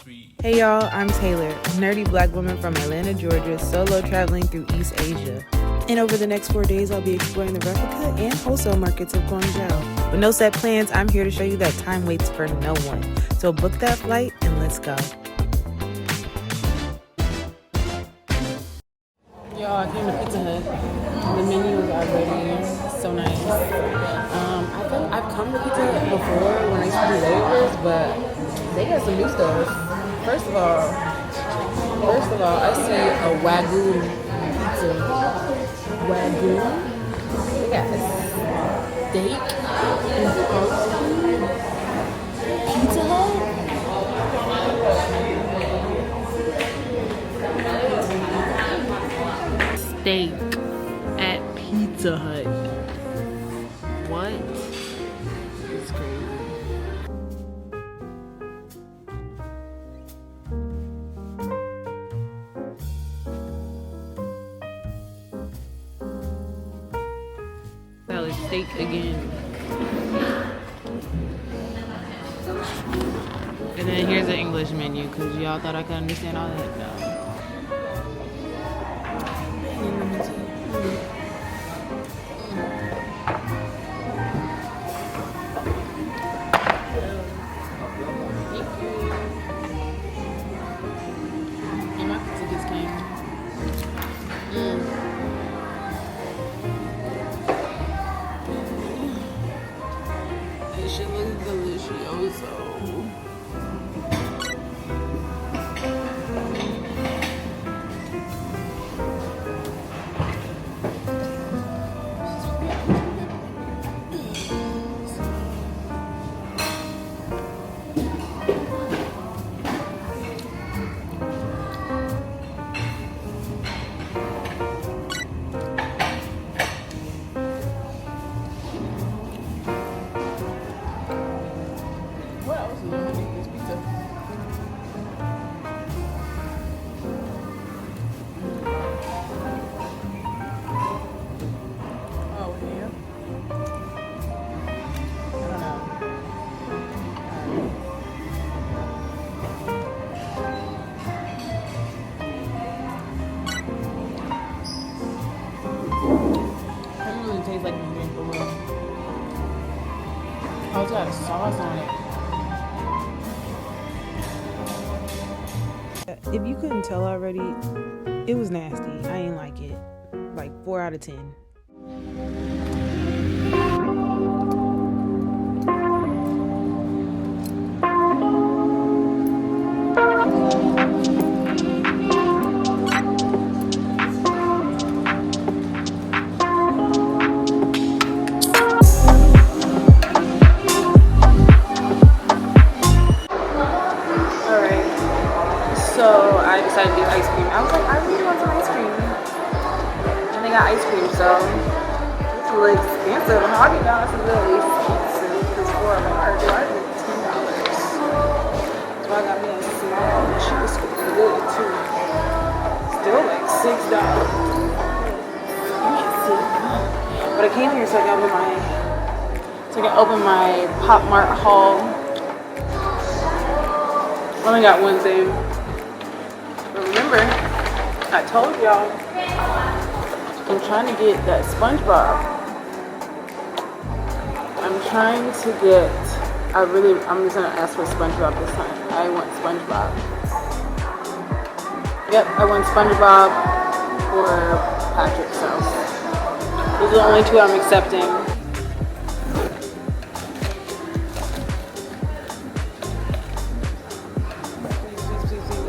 Hey y'all, I'm Taylor, a nerdy black woman from Atlanta, Georgia, solo traveling through East Asia. And over the next 4 days, I'll be exploring the replica and wholesale markets of Guangzhou. With no set plans, I'm here to show you that time waits for no one. So book that flight and let's go. Y'all, I came to Pizza Hut. The menu is already so nice. I feel like I've come to Pizza Hut before when I used to do layovers, but they got some new stuff. First of all, I see a Wagyu pizza. Wagyu. They got a steak and protein. Pizza Hut. Steak at Pizza Hut. What? It's crazy. Salad steak again. And then here's the English menu because y'all thought I could understand all that. No. This shit looks delicioso. Tastes like you drink for real. Oh, it's got a sauce on it. If you couldn't tell already, it was nasty. I ain't like it. Like 4 out of 10. So I decided to do ice cream. I was like, I really want some ice cream. And they got ice cream, so it's really expensive. Haagen Dazs is really expensive because for a large, I think $10. So I got me a small cheap scoop of good too. Still like $6. But I came here so I can open my Pop Mart haul. Only got one thing. Remember, I told y'all I'm trying to get that SpongeBob. I'm just gonna ask for SpongeBob this time. I want SpongeBob. Yep, I want SpongeBob or Patrick, so those are the only 2 I'm accepting.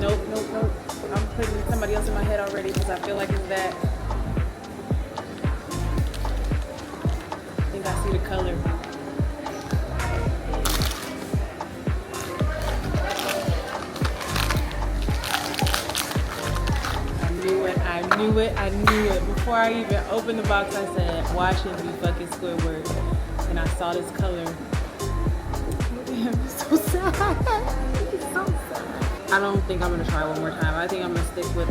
Nope. I'm putting somebody else in my head already because I feel like it's that. I think I see the color. I knew it. Before I even opened the box, I said, why shouldn't be fucking Squidward? And I saw this color. Damn, it's so sad. It's so sad. I don't think I'm gonna try one more time. I think I'm gonna stick with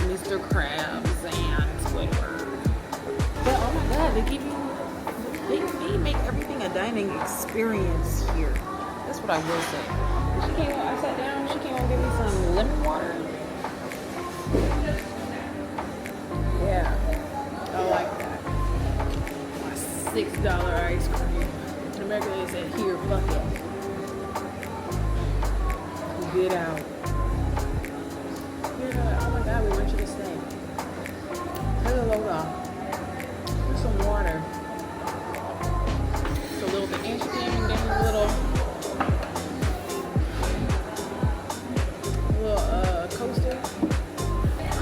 Mr. Krabs and Squidward. But oh my god, they make everything a dining experience here. That's what I will say. I sat down, she came over and gave me get out. Here's oh my God, we want you to stay. Here's a logo. Here's some water. It's a little bit, and she came and gave me a little coaster.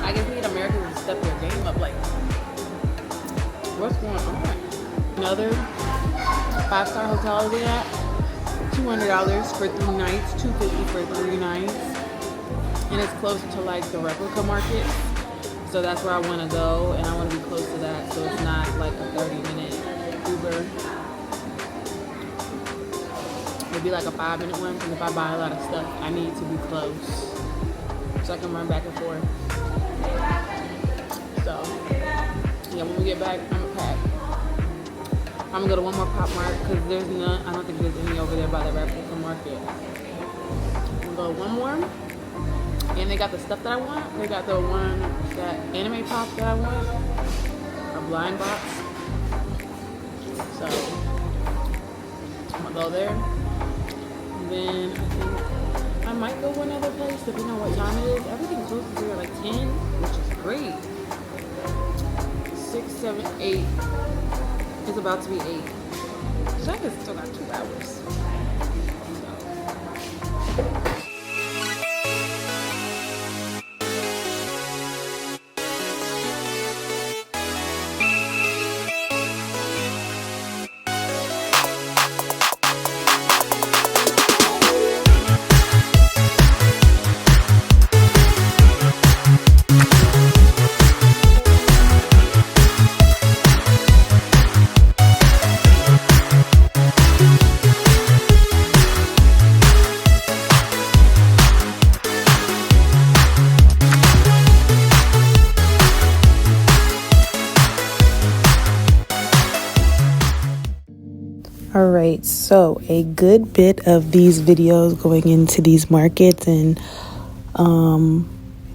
I guess we need Americans to step their game up. Like, what's going on? Another 5-star hotel we at. $200 for 3 nights, $250 for 3 nights, and it's close to like the replica market, so that's where I want to go, and I want to be close to that, so it's not like a 30-minute Uber. It'd be like a 5-minute one, because if I buy a lot of stuff, I need to be close so I can run back and forth. So yeah, when we get back, I'm gonna pack. I'm gonna go to one more Pop Mart because there's none. I don't think there's any over there by the replica market. I'm gonna go one more, and they got the stuff that I want. They got the one, that anime pop that I want, a blind box. So I'm gonna go there. And then I think I might go one other place depending on what time it is. Everything closes here at like 10, which is great. 6, 7, 8. It's about to be 8. So I guess still got 2 hours. Alright, so a good bit of these videos going into these markets and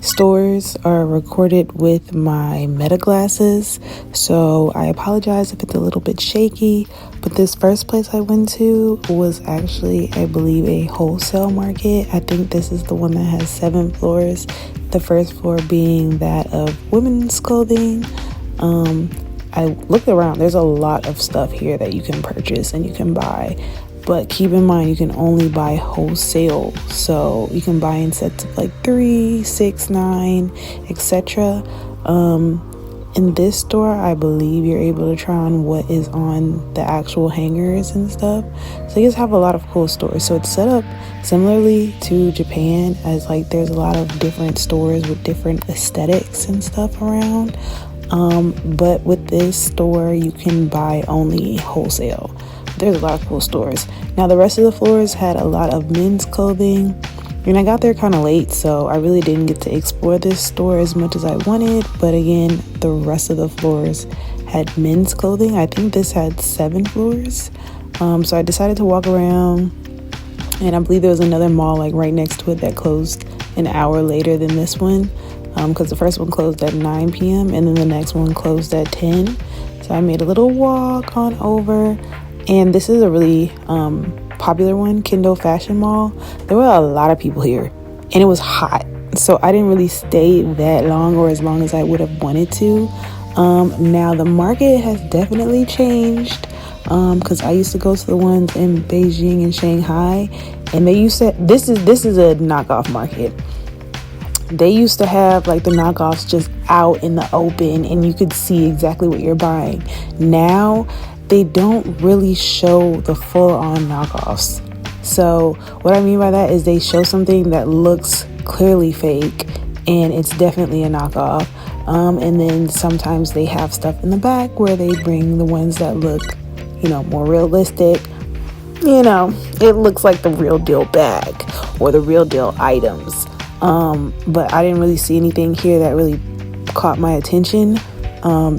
stores are recorded with my Meta glasses, so I apologize if it's a little bit shaky, but this first place I went to was actually, I believe, a wholesale market. I think this is the one that has 7 floors, the first floor being that of women's clothing. I looked around, there's a lot of stuff here that you can purchase and you can buy, but keep in mind you can only buy wholesale, so you can buy in sets of like 3, 6, 9, etc. In this store, I believe you're able to try on what is on the actual hangers and stuff, so you just have a lot of cool stores. So it's set up similarly to Japan, as like there's a lot of different stores with different aesthetics and stuff around. But with this store, you can buy only wholesale. There's a lot of cool stores. Now, the rest of the floors had a lot of men's clothing, and I got there kind of late, so I really didn't get to explore this store as much as I wanted. But again, the rest of the floors had men's clothing. I think this had 7 floors. So I decided to walk around, and I believe there was another mall like right next to it that closed an hour later than this one. Because the first one closed at 9 p.m. and then the next one closed at 10. So I made a little walk on over, and this is a really popular one, Kindo Fashion Mall. There were a lot of people here, and it was hot, so I didn't really stay that long, or as long as I would have wanted to. Now the market has definitely changed, because I used to go to the ones in Beijing and Shanghai, and they used to, this is a knockoff market. They used to have like the knockoffs just out in the open and you could see exactly what you're buying. Now they don't really show the full-on knockoffs. So what I mean by that is they show something that looks clearly fake and it's definitely a knockoff. And then sometimes they have stuff in the back where they bring the ones that look, more realistic. It looks like the real deal bag or the real deal items. But I didn't really see anything here that really caught my attention,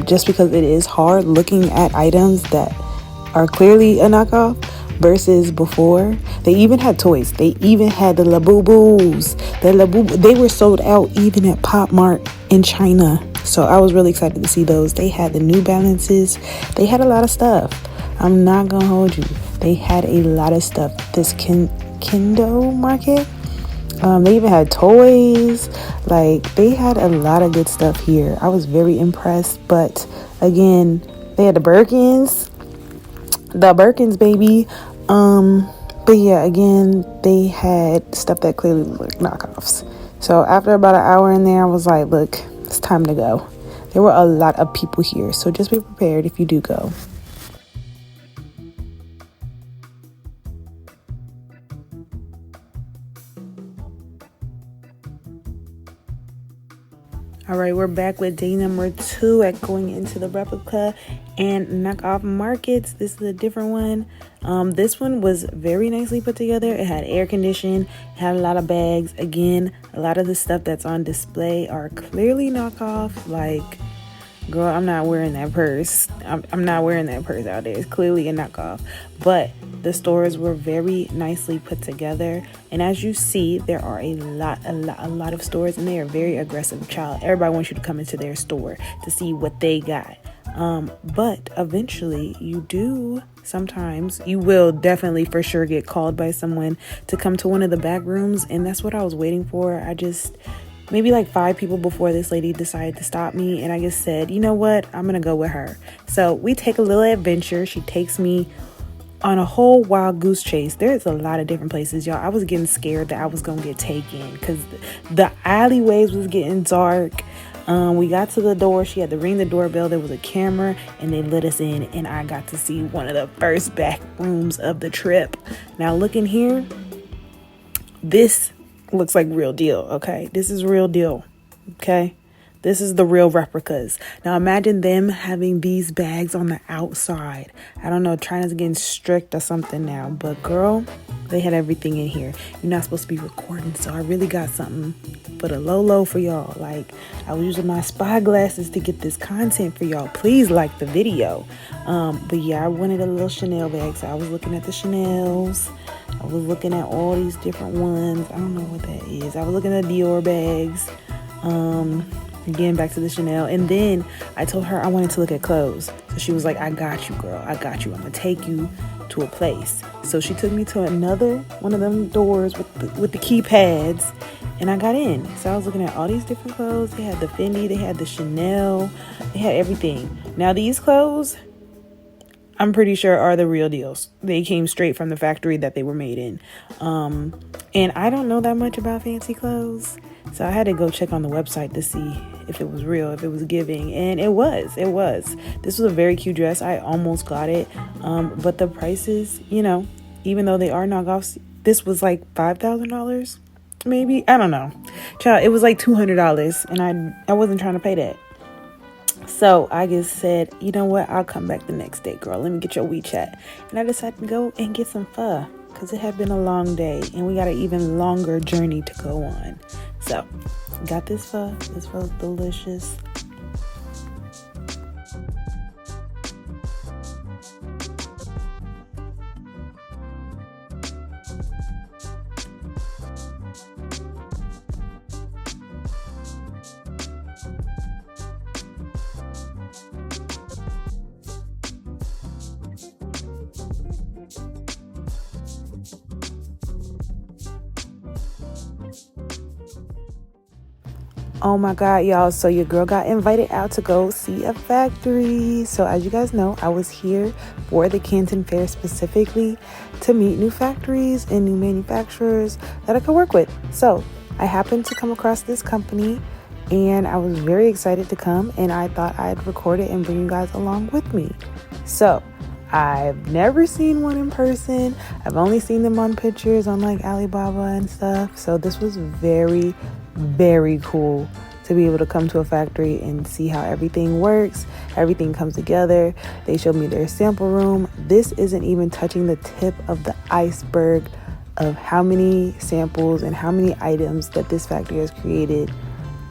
just because it is hard looking at items that are clearly a knockoff versus before. They even had toys. They even had the Labubus. They were sold out even at Pop Mart in China. So I was really excited to see those. They had the New Balances. They had a lot of stuff. I'm not gonna hold you. They had a lot of stuff. This Kindo market, They even had toys. Like, they had a lot of good stuff here. I was very impressed. But again, they had the Birkins, baby. But yeah, again, they had stuff that clearly looked like knockoffs. So after about an hour in there, I was like, look, it's time to go. There were a lot of people here, so just be prepared if you do go. All right, we're back with day number 2 at going into the replica and knockoff markets. This is a different one. This one was very nicely put together. It had air conditioning, it had a lot of bags. Again, a lot of the stuff that's on display are clearly knockoff. Like, girl, I'm not wearing that purse. I'm not wearing that purse out there. It's clearly a knockoff. But the stores were very nicely put together. And as you see, there are a lot of stores, and they are very aggressive, child. Everybody wants you to come into their store to see what they got. But eventually you will definitely for sure get called by someone to come to one of the back rooms. And that's what I was waiting for. Maybe like 5 people before this lady decided to stop me, and I just said, you know what, I'm gonna go with her. So we take a little adventure. She takes me on a whole wild goose chase. There's a lot of different places, y'all. I was getting scared that I was gonna get taken because the alleyways was getting dark. We got to the door. She had to ring the doorbell. There was a camera, and they let us in, and I got to see one of the first back rooms of the trip. Now look in here. This looks like real deal. Okay, this is real deal. Okay, this is the real replicas. Now imagine them having these bags on the outside. I don't know, China's getting strict or something now, but girl, they had everything in here. You're not supposed to be recording, so I really got something but a low for y'all. Like, I was using my spy glasses to get this content for y'all. Please like the video. But yeah, I wanted a little Chanel bag, so I was looking at the Chanels. I was looking at all these different ones. I don't know what that is. I was looking at Dior bags. Again, back to the Chanel. And then I told her I wanted to look at clothes. So she was like, I got you, girl. I got you. I'm going to take you to a place. So she took me to another one of them doors with the keypads. And I got in. So I was looking at all these different clothes. They had the Fendi. They had the Chanel. They had everything. Now these clothes, I'm pretty sure are the real deals. They came straight from the factory that they were made in. And I don't know that much about fancy clothes. So I had to go check on the website to see if it was real, if it was giving. And it was. This was a very cute dress. I almost got it. But the prices, even though they are knockoffs, this was like $5,000, maybe. I don't know. Child, it was like $200. And I wasn't trying to pay that. So I just said, you know what? I'll come back the next day, girl. Let me get your WeChat. And I decided to go and get some pho because it had been a long day and we got an even longer journey to go on. So got this pho. This pho is delicious. Oh my God, y'all. So your girl got invited out to go see a factory. So as you guys know, I was here for the Canton Fair specifically to meet new factories and new manufacturers that I could work with. So I happened to come across this company and I was very excited to come, and I thought I'd record it and bring you guys along with me. So I've never seen one in person. I've only seen them on pictures on like Alibaba and stuff. So this was very, very cool to be able to come to a factory and see how everything works, everything comes together. They showed me their sample room. This isn't even touching the tip of the iceberg of how many samples and how many items that this factory has created.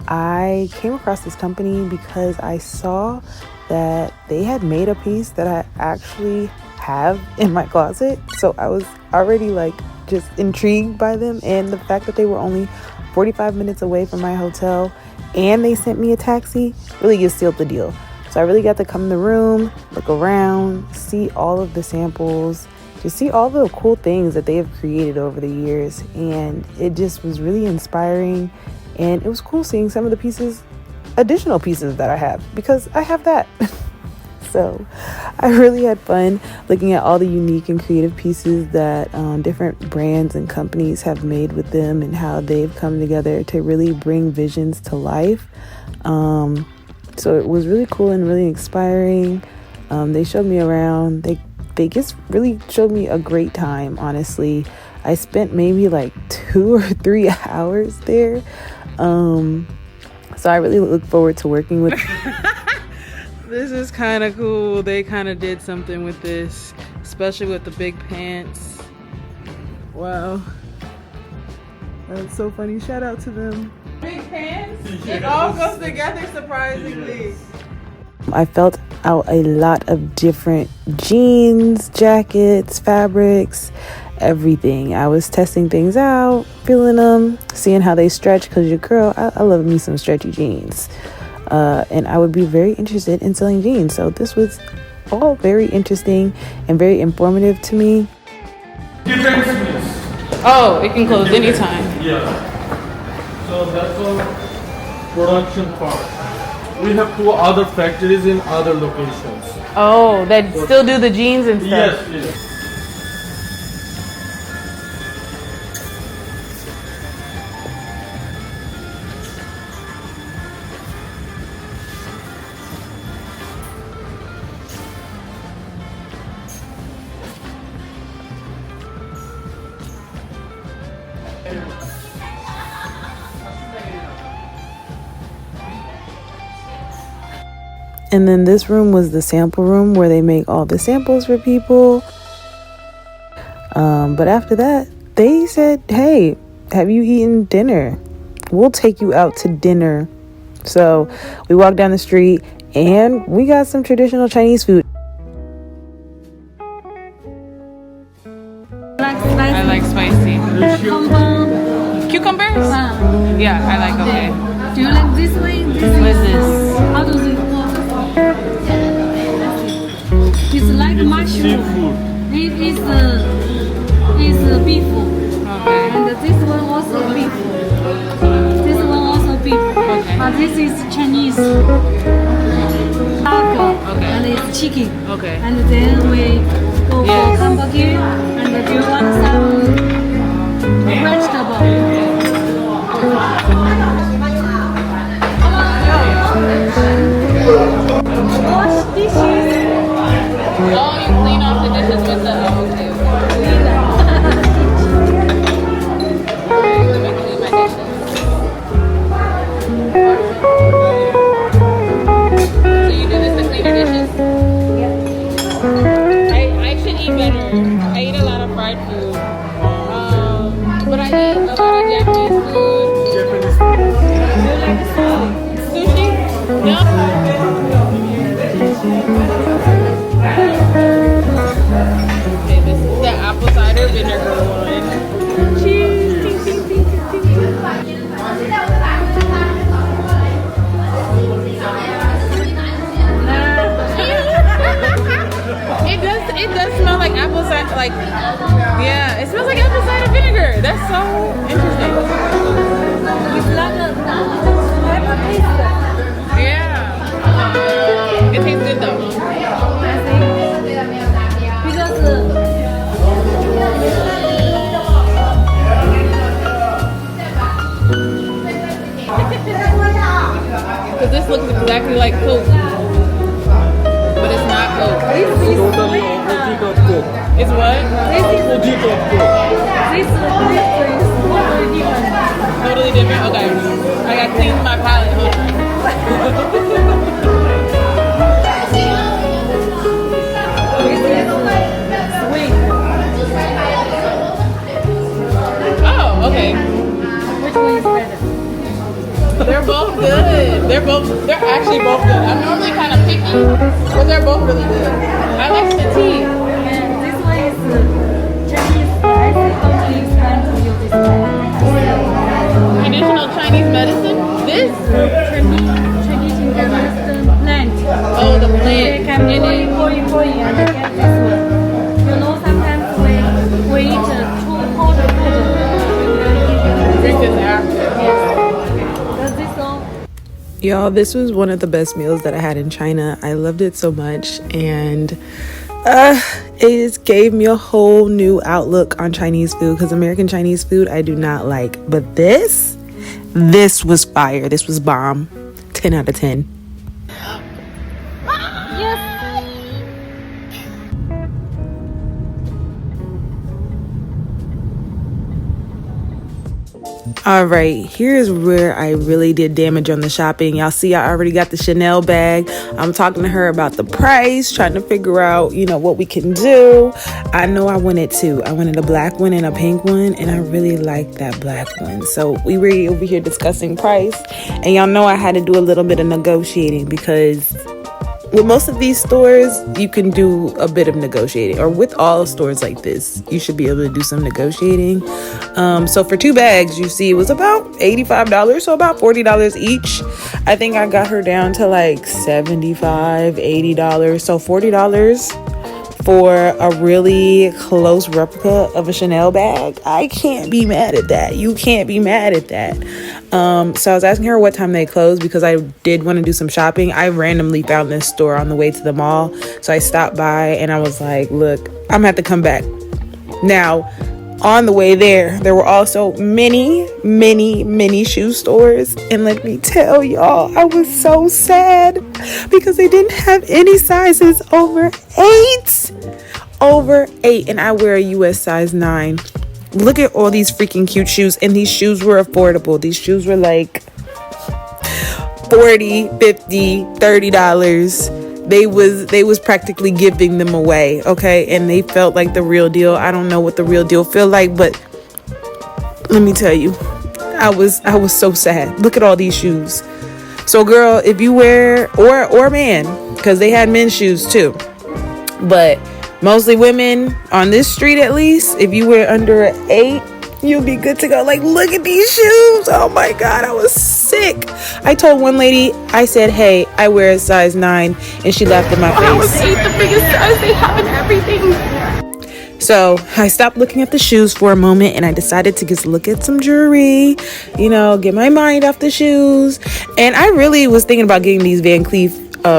I came across this company because I saw that they had made a piece that I actually have in my closet. So I was already like just intrigued by them, and the fact that they were only 45 minutes away from my hotel and they sent me a taxi really just sealed the deal. So I really got to come in the room, look around, see all of the samples, to see all the cool things that they have created over the years. And it just was really inspiring. And it was cool seeing some of the pieces, additional pieces that I have, because I have that. So I really had fun looking at all the unique and creative pieces that different brands and companies have made with them, and how they've come together to really bring visions to life. So it was really cool and really inspiring. They showed me around. They just really showed me a great time, honestly. I spent maybe like 2 or 3 hours there. So I really look forward to working with This is kind of cool. They kind of did something with this, especially with the big pants. Wow. That's so funny. Shout out to them. Big pants? It all goes together surprisingly. I felt out a lot of different jeans, jackets, fabrics, everything. I was testing things out, feeling them, seeing how they stretch, because your girl, I love me some stretchy jeans. And I would be very interested in selling jeans. So this was all very interesting and very informative to me. Oh, it can close anytime. Yeah. So that's all production part. We have 2 other factories in other locations. Oh, that still do the jeans and stuff? Yes. And then this room was the sample room where they make all the samples for people. But after that, they said, hey, have you eaten dinner? We'll take you out to dinner. So we walked down the street and we got some traditional Chinese food. I like spicy. Cucumbers? Yeah, I like, okay. Do you like this way? What is this? How does it work? It's like mushroom. It is beef. Okay. And this one also beef. This one also beef. Okay. But this is Chinese. Taco. Okay. And it's chicken. Okay. And then we go for hamburger. And do you want some vegetable? Wash dishes. Oh, you clean off the dishes with the... Oh, okay. Let me clean my dishes. So you do this to clean your dishes? Yeah. I should eat better. I eat a lot of fried food. But I eat a lot of Japanese food. Sushi? No? Okay, this is the apple cider vinegar one. Cheese! Ting, ting, ting, ting, ting. It does smell like apple cider, like, yeah, it smells like apple cider vinegar. That's so interesting. It's like a lemon taste. Yeah. It tastes good though. Because Because this looks exactly like Coke. But it's not Coke. this is Totally opposite of Coke. It's what? this is Opposite of Coke. this is totally different. Totally different? Okay. I gotta clean my palate. Hold on. Oh, okay. Which one is better? They're both good. They're actually both good. I'm normally kind of picky, but they're both really good. I like the tea. And this one is Chinese. I think totally explain to you this one. Traditional Chinese medicine. This? Chinese medicine plant. Oh, the They plant. can boil and get this one. You know sometimes is after. Does this one? Y'all, this was one of the best meals that I had in China. I loved it so much, and it just gave me a whole new outlook on Chinese food, because American Chinese food I do not like. But this was fire. This was bomb. 10 out of 10. All right, here's where I really did damage on the shopping. Y'all see, I already got the Chanel bag. I'm talking to her about the price, trying to figure out, what we can do. I know I wanted two. I wanted a black one and a pink one, and I really like that black one. So we were over here discussing price, and y'all know I had to do a little bit of negotiating, because with most of these stores, you can do a bit of negotiating, or with all stores like this, you should be able to do some negotiating. So for 2 bags, you see it was about $85, so about $40 each. I think I got her down to like $75, $80, so $40 for a really close replica of a Chanel bag. I can't be mad at that. You can't be mad at that. So I was asking her what time they closed, because I did want to do some shopping. I randomly found this store on the way to the mall, so I stopped by and I was like, look, I'm gonna have to come back. Now, on the way there were also many shoe stores, and let me tell y'all, I was so sad because they didn't have any sizes over 8, and I wear a US size 9. Look at all these freaking cute shoes, and these shoes were affordable. These shoes were like $40, $50, $30. They was practically giving them away, okay? And they felt like the real deal. I don't know what the real deal feel like, but let me tell you, I was so sad. Look at all these shoes. So girl, if you wear, or man, because they had men's shoes too, but mostly women on this street, at least, if you wear under an 8, you'll be good to go. Like, look at these shoes. Oh my God, I was sick. I told one lady, I said, hey, I wear a size 9, and she laughed in my face. I was 8, the biggest size they have and everything. So I stopped looking at the shoes for a moment, and I decided to just look at some jewelry, get my mind off the shoes. And I really was thinking about getting these Van Cleef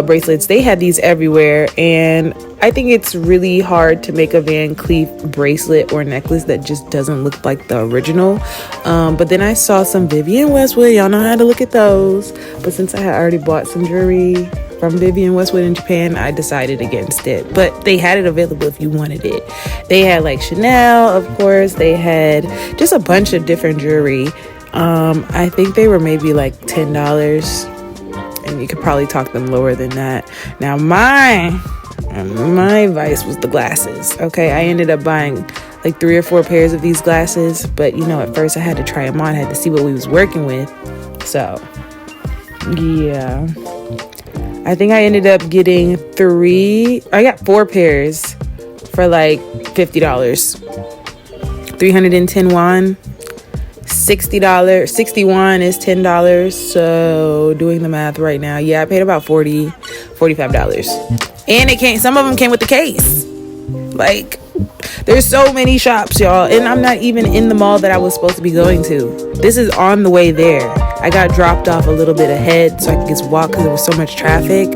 bracelets. They had these everywhere, and I think it's really hard to make a Van Cleef bracelet or necklace that just doesn't look like the original. But then I saw some Vivienne Westwood. Y'all know how to look at those. But since I had already bought some jewelry from Vivienne Westwood in Japan, I decided against it. But they had it available if you wanted it. They had like Chanel, of course. They had just a bunch of different jewelry. I think they were maybe like $10. And you could probably talk them lower than that. Now my vice was the glasses. Okay, I ended up buying like 3 or 4 pairs of these glasses, but at first I had to try them on. I had to see what we was working with. So yeah, I think I ended up getting 4 pairs for like $50. 310 won. $60, 61 is $10. So doing the math right now, yeah, I paid about $45. And some of them came with the case. Like, there's so many shops, y'all, and I'm not even in the mall that I was supposed to be going to. This is on the way there. I got dropped off a little bit ahead so I could just walk because there was so much traffic.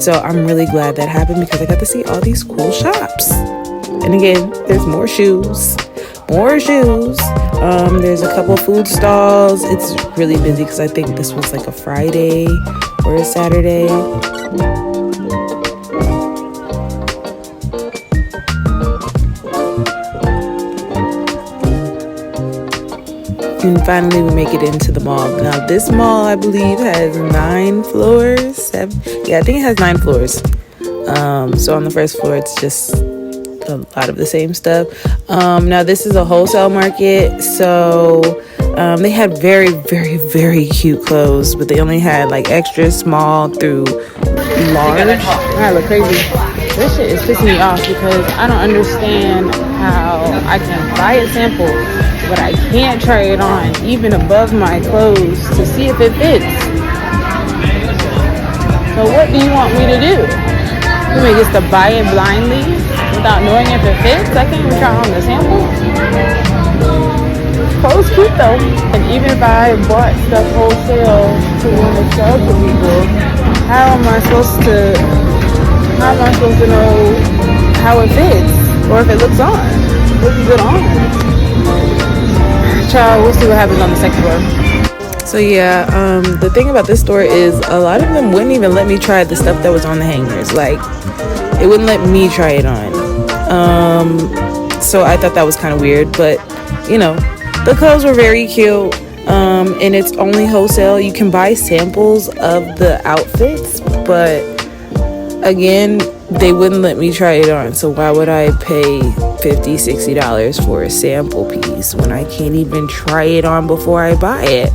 So I'm really glad that happened, because I got to see all these cool shops. And again, there's more shoes. There's a couple food stalls. It's really busy because I think this was like a Friday or a Saturday. And finally we make it into the mall. Now this mall, I believe, has 9 floors. 7. Yeah, I think it has 9 floors. So on the first floor, it's just a lot of the same stuff. Now this is a wholesale market, so they had very, very, very cute clothes, but they only had like extra small through large. I look crazy. This shit is pissing me off because I don't understand how I can buy a sample, but I can't try it on even above my clothes to see if it fits. So what do you want me to do? You mean just to buy it blindly without knowing if it fits? I can't even try on the sample. clothes cute though. And even if I bought stuff wholesale to want to sell to people, how am I supposed to know how it fits or if it looks on? Looks good on. Child, we'll see what happens on the second floor. So yeah, the thing about this store is a lot of them wouldn't even let me try the stuff that was on the hangers. Like, it wouldn't let me try it on. So I thought that was kind of weird, but you know, the clothes were very cute. And it's only wholesale. You can buy samples of the outfits, but again, they wouldn't let me try it on. So why would I pay $50-$60 for a sample piece when I can't even try it on before I buy it?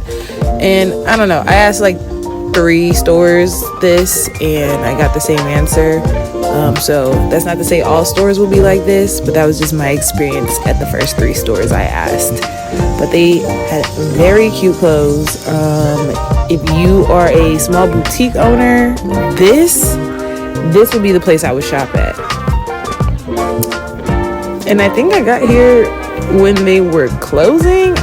And I don't know, I asked like 3 stores this and I got the same answer. So that's not to say all stores will be like this, but that was just my experience at the first 3 stores I asked. But they had very cute clothes. If you are a small boutique owner, this would be the place I would shop at. And I think I got here when they were closing.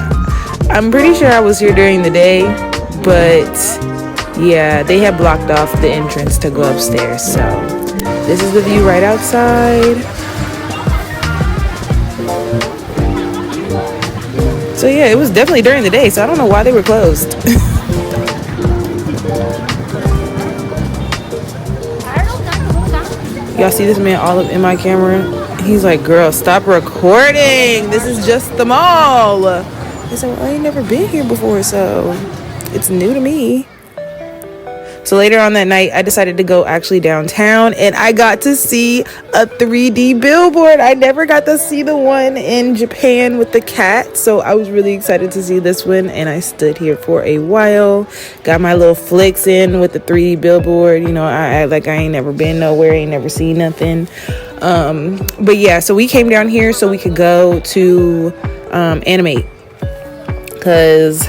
I'm pretty sure I was here during the day, but yeah, they had blocked off the entrance to go upstairs. So this is the view right outside. So yeah, it was definitely during the day, so I don't know why they were closed. Y'all see this man all up in my camera? He's like, girl, stop recording. This is just the mall. I said, well, I ain't never been here before, so it's new to me. So later on that night, I decided to go actually downtown, and I got to see a 3D billboard. I never got to see the one in Japan with the cat, so I was really excited to see this one, and I stood here for a while, got my little flicks in with the 3D billboard. You know, I like I ain't never been nowhere, ain't never seen nothing. But yeah, so we came down here so we could go to Animate. Because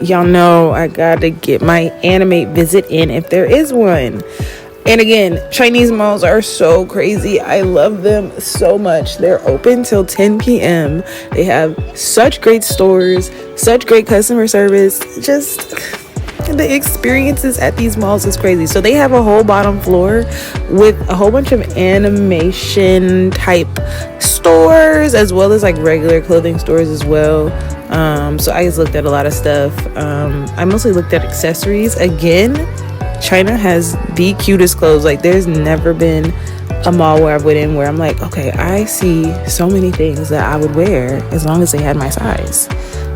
y'all know I gotta get my Animate visit in if there is one. And again, Chinese malls are so crazy. I love them so much. They're open till 10 p.m. They have such great stores, such great customer service. Just the experiences at these malls is crazy. So they have a whole bottom floor with a whole bunch of animation type stores, as well as like regular clothing stores as well. So I just looked at a lot of stuff. I mostly looked at accessories. Again, China has the cutest clothes. Like, there's never been a mall where I went in where I'm like, okay, I see so many things that I would wear as long as they had my size.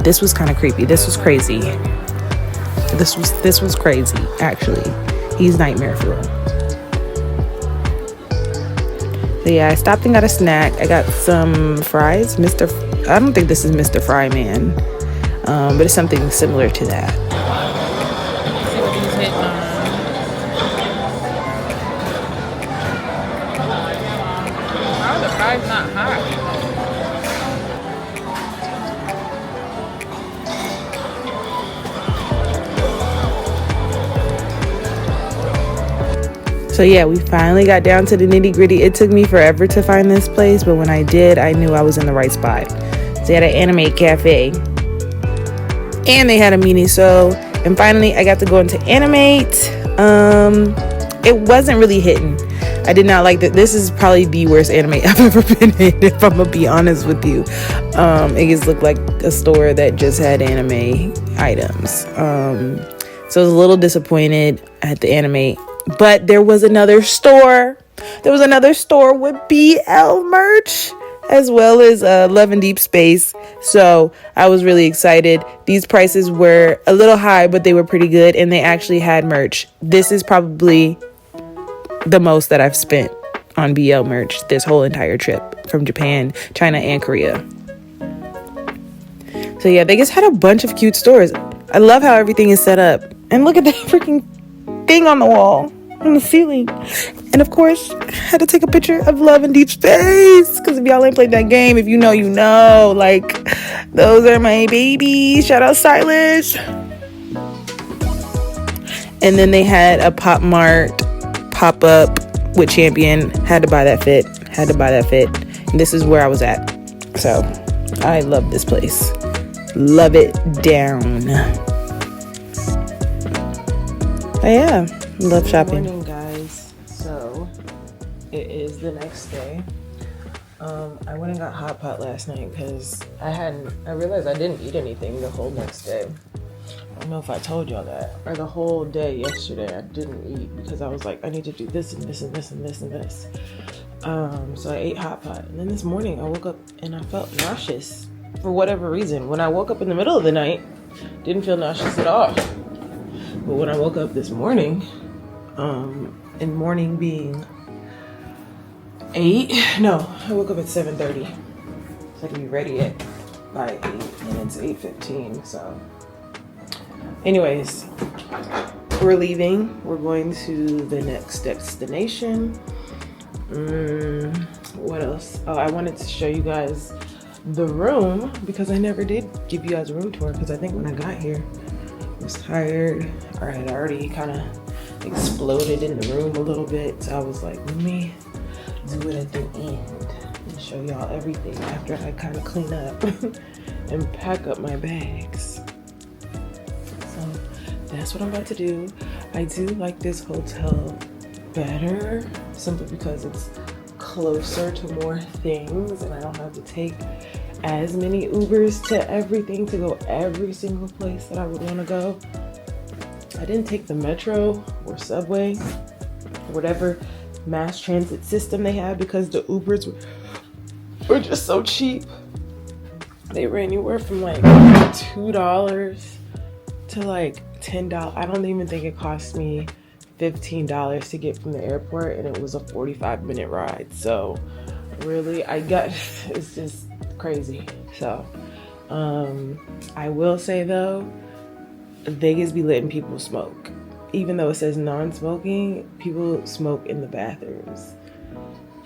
This was kind of creepy. This was crazy. This was crazy, actually. He's nightmare fuel. So yeah, I stopped and got a snack. I got some fries. I don't think this is Mr. Fry Man, but it's something similar to that. Let's see what he's hitting on. How are the fries not hot? So yeah, we finally got down to the nitty gritty. It took me forever to find this place, but when I did, I knew I was in the right spot. So they had an Animate cafe, and they had a mini so. And finally, I got to go into Animate. It wasn't really hitting. I did not like that. This is probably the worst Animate I've ever been in, if I'm gonna be honest with you. It just looked like a store that just had anime items. So I was a little disappointed at the Animate. But there was another store. There was another store with BL merch, as well as Love and Deep Space. So I was really excited. These prices were a little high, but they were pretty good, and they actually had merch. This is probably the most that I've spent on BL merch this whole entire trip from Japan, China, and Korea. So yeah, they just had a bunch of cute stores. I love how everything is set up. And look at that freaking thing on the wall, on the ceiling. And of course, I had to take a picture of Love and Deep Space, because if y'all ain't played that game, if you know, you know. Like, those are my babies. Shout out Silas. And then they had a Pop Mart pop-up with Champion. Had to buy that fit. And this is where I was at. So I love this place. love it down. Oh yeah, love shopping. Good morning, guys. So it is the next day. I went and got hot pot last night because I realized I didn't eat anything the whole next day. I don't know if I told y'all that. Or the whole day yesterday I didn't eat because I was like, I need to do this and this and this and this and this. So I ate hot pot. And then this morning I woke up and I felt nauseous for whatever reason. When I woke up in the middle of the night, didn't feel nauseous at all. But when I woke up this morning, and morning being I woke up at 7:30. So I can be ready by 8, and it's 8:15, so. Anyways, we're leaving. We're going to the next destination. What else? Oh, I wanted to show you guys the room because I never did give you guys a room tour because I think when I got here, I was tired or had already kind of exploded in the room a little bit. So I was like, let me do it at the end and show y'all everything after I kind of clean up and pack up my bags. So that's what I'm about to do. I do like this hotel better simply because it's closer to more things and I don't have to take as many Ubers to everything to go every single place that I would want to go. I didn't take the metro or subway or whatever mass transit system they have because the Ubers were just so cheap. They were anywhere from like $2 to like $10. I don't even think it cost me $15 to get from the airport, and it was a 45-minute ride. So really, it's just crazy. So I will say though, Vegas be letting people smoke. Even though it says non-smoking, people smoke in the bathrooms.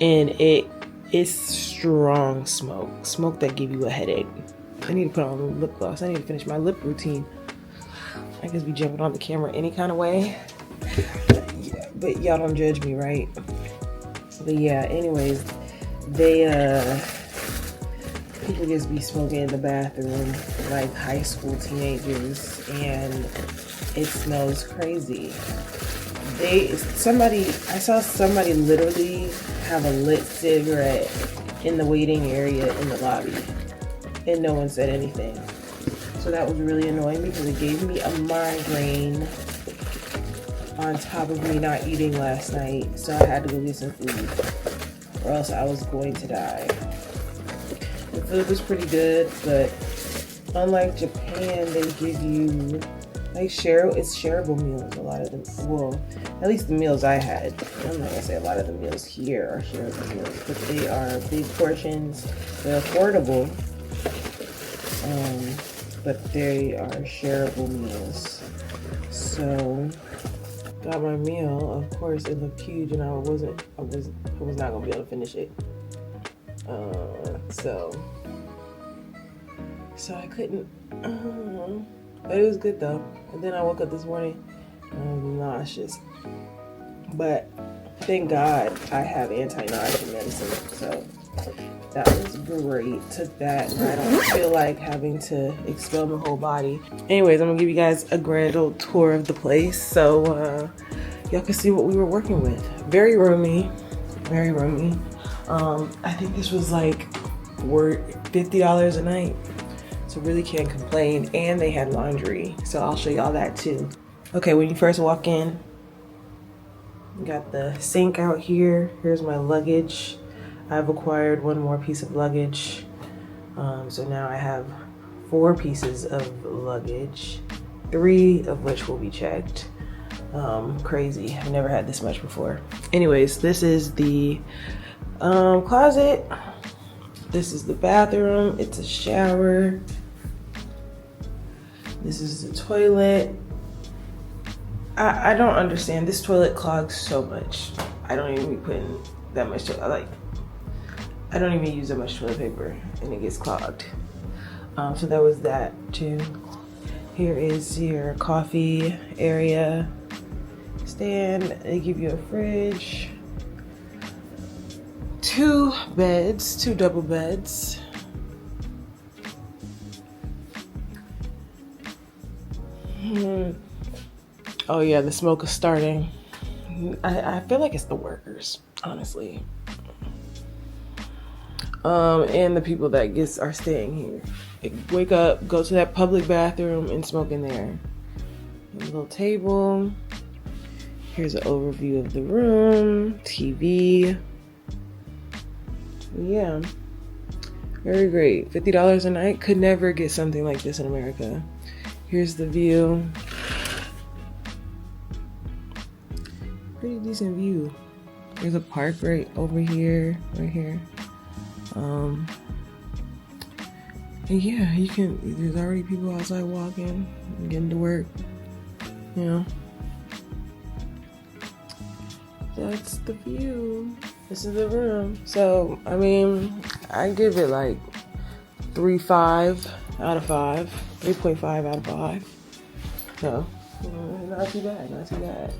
And it is strong smoke that give you a headache. I need to put on lip gloss. I need to finish my lip routine. I guess be jumping on the camera any kind of way. Yeah, but y'all don't judge me, right? But yeah, anyways, people just be smoking in the bathroom like high school teenagers, and it smells crazy. I saw somebody literally have a lit cigarette in the waiting area in the lobby, and no one said anything. So that was really annoying because it gave me a migraine on top of me not eating last night. So I had to go get some food or else I was going to die. The food was pretty good, but unlike Japan, they give you like it's shareable meals. A lot of them, well, at least the meals I had. I'm not gonna say a lot of the meals here are shareable meals, but they are big portions. They're affordable, but they are shareable meals. So got my meal. Of course, it looked huge, and I was not gonna be able to finish it. So I couldn't. But it was good though. And then I woke up this morning and I was nauseous. But thank God I have anti-nausea medicine, so that was great. Took that, and I don't feel like having to expel my whole body. Anyways, I'm gonna give you guys a grand old tour of the place so y'all can see what we were working with. Very roomy, very roomy. I think this was like worth $50 a night. So really can't complain. And they had laundry, so I'll show y'all that too. Okay, when you first walk in, you got the sink out here. Here's my luggage. I've acquired one more piece of luggage. So now I have 4 pieces of luggage, 3 of which will be checked. Crazy, I've never had this much before. Anyways, this is the closet. This is the bathroom. It's a shower. This is the toilet. I don't understand. This toilet clogs so much. I don't even be putting that much I don't even use that much toilet paper and it gets clogged. So that was that too. Here is your coffee area stand. They give you a fridge. 2 beds, 2 double beds. Oh yeah, the smoke is starting. I feel like it's the workers, honestly. And the people that are staying here. Wake up, go to that public bathroom and smoke in there. A little table. Here's an overview of the room, TV. Yeah, very great. $50 a night. Could never get something like this in America. Here's the view. Pretty decent view. There's a park right over here, right here. And yeah, there's already people outside walking, getting to work. You know. That's the view. This is the room. So, I mean, I give it like 3.5 out of 5. 3.5 out of 5. So, not too bad, not too bad.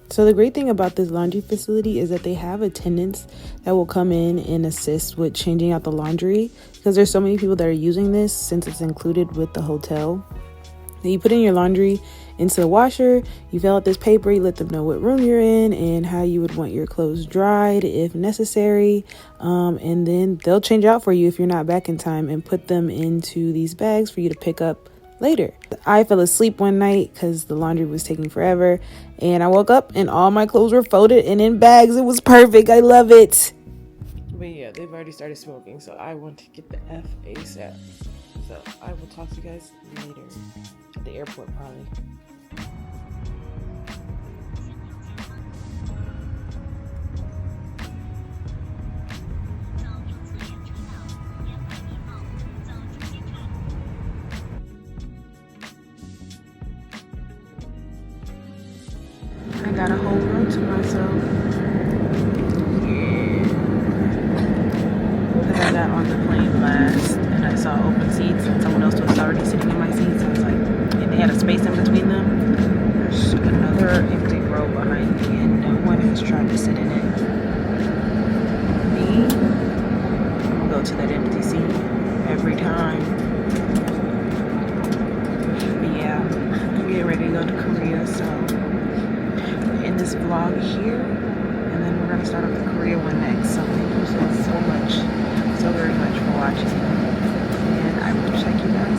So the great thing about this laundry facility is that they have attendants that will come in and assist with changing out the laundry, because there's so many people that are using this since it's included with the hotel. Then you put in your laundry into the washer, you fill out this paper, you let them know what room you're in and how you would want your clothes dried if necessary, and then they'll change out for you if you're not back in time and put them into these bags for you to pick up later. I fell asleep one night because the laundry was taking forever, and I woke up and all my clothes were folded and in bags. It was perfect. I love it. But yeah, they've already started smoking, so I want to get the F ASAP. So I will talk to you guys later at the airport, probably. I got a whole room to myself. Because I got on the plane last and I saw open seats and someone else was already sitting in my seats. I was like, and they had a space in between them. There's another empty row behind me and no one has tried to sit in it. Me, I'm gonna go to that empty seat every time. But yeah, I'm getting ready to go to Korea, so in this vlog here, and then we're gonna start off the Korea one next. So thank you so very much for watching, and I will check you guys